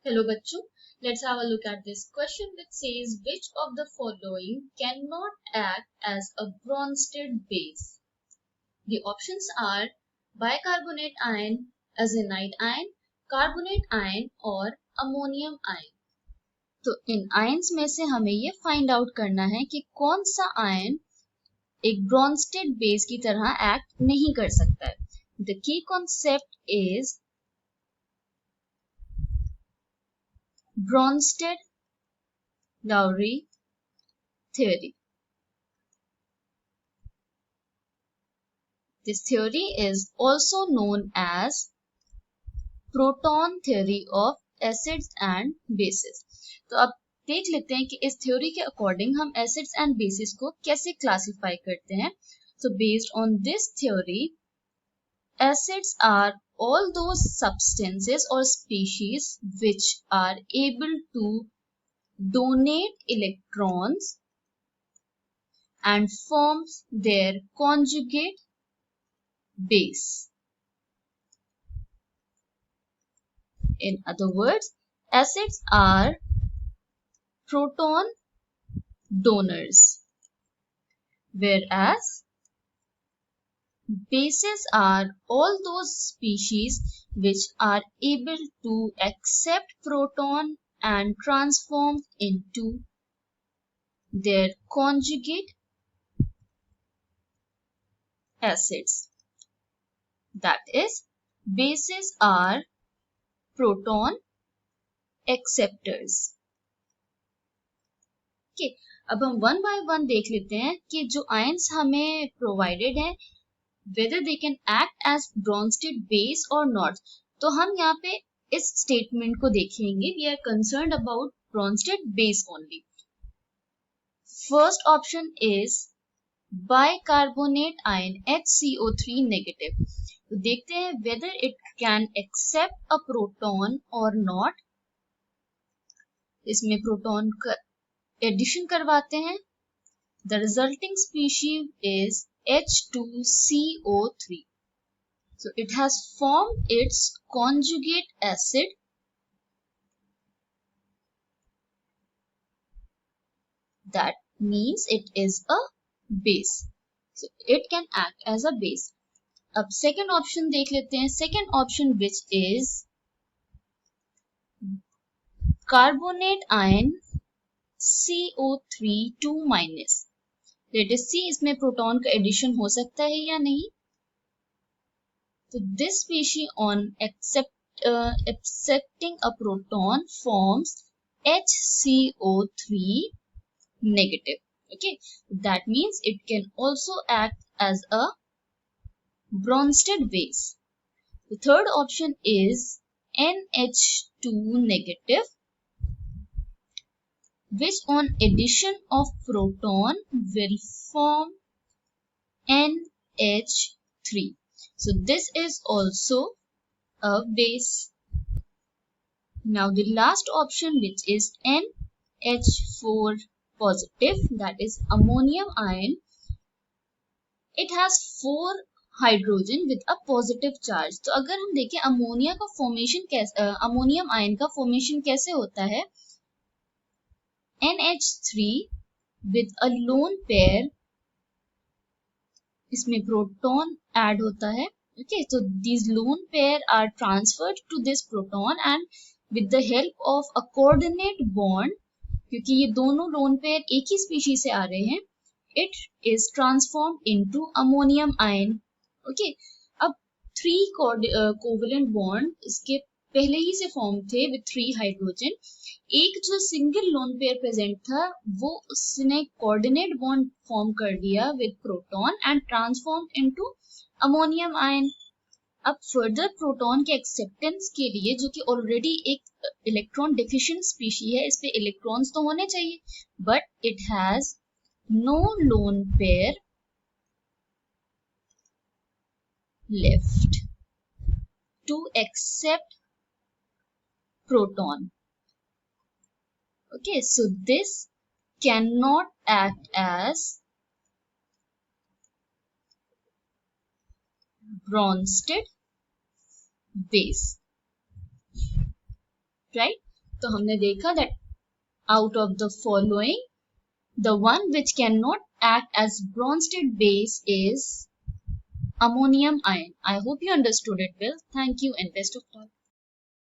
Hello bachcho, let's have a look at this question which says which of the following cannot act as a Bronsted base? The options are bicarbonate ion, azenite ion, carbonate ion और ammonium ion. तो इन ions में से हमें ये find out करना है कि कौन सा आयन एक ब्रॉन्स्टेड बेस की तरह एक्ट नहीं कर सकता है. The key concept is Bronsted-Lowry theory. This theory is also known as proton theory of acids and bases. तो अब देख लेते हैं कि इस थ्योरी के अकॉर्डिंग हम एसिड्स एंड बेसिस को कैसे क्लासिफाई करते हैं. So based on this theory, acids are all those substances or species which are able to donate electrons and forms their conjugate base. In other words, acids are proton donors, whereas bases are all those species which are able to accept proton and transform into their conjugate acids. That is, bases are proton acceptors. Okay, अब हम one by one देख लेते हैं कि जो ions हमें provided हैं whether they can act as Bronsted base or not. तो हम यहाँ पे इस स्टेटमेंट को देखेंगे. We are concerned about Bronsted base only. First option is bicarbonate ion HCO3 negative. तो देखते हैं whether it can accept a proton or not. इसमें प्रोटॉन का एडिशन करवाते हैं. The resulting species is H2CO3. So it has formed its conjugate acid. That means it is a base. So it can act as a base. अब second option देख लेते हैं. Second option which is carbonate ion CO3 2 minus. Let us see इसमें proton का addition हो सकता है या नहीं. So this species on accepting a proton forms HCO3 negative. Okay, that means it can also act as a Bronsted base. The third option is NH2 negative, which on addition of proton will form NH3. So this is also a base. Now the last option, which is NH4 positive, that is ammonium ion. It has 4 hydrogen with a positive charge. तो अगर हम देखें ammonia का formation कैसे, ammonium ion का formation कैसे होता है. NH3 with a lone pair, इसमें प्रोटॉन ऐड होता है. Okay, so these lone pair are transferred to this proton and with the help of a coordinate bond, क्योंकि ये दोनों lone pair एक ही species से आ रहे हैं, it is transformed into ammonium ion. Okay, अब 3 covalent bond इसके पहले ही से फॉर्म थे with 3 हाइड्रोजन. एक जो सिंगल लोन पेयर प्रेजेंट था वो उसने कोऑर्डिनेट बॉन्ड फॉर्म कर दिया with proton and transform into ammonium ion. अब फर्दर प्रोटॉन के एक्सेप्टेंस के लिए, जो कि ऑलरेडी एक इलेक्ट्रॉन डिफिशिएंट स्पीशी है, इस पे इलेक्ट्रॉन्स तो होने चाहिए, but it has no lone pair left to accept proton. Okay, so this cannot act as Bronsted base, right? तो हमने देखा that out of the following, the one which cannot act as Bronsted base is ammonium ion. I hope you understood it well. Thank you and best of luck.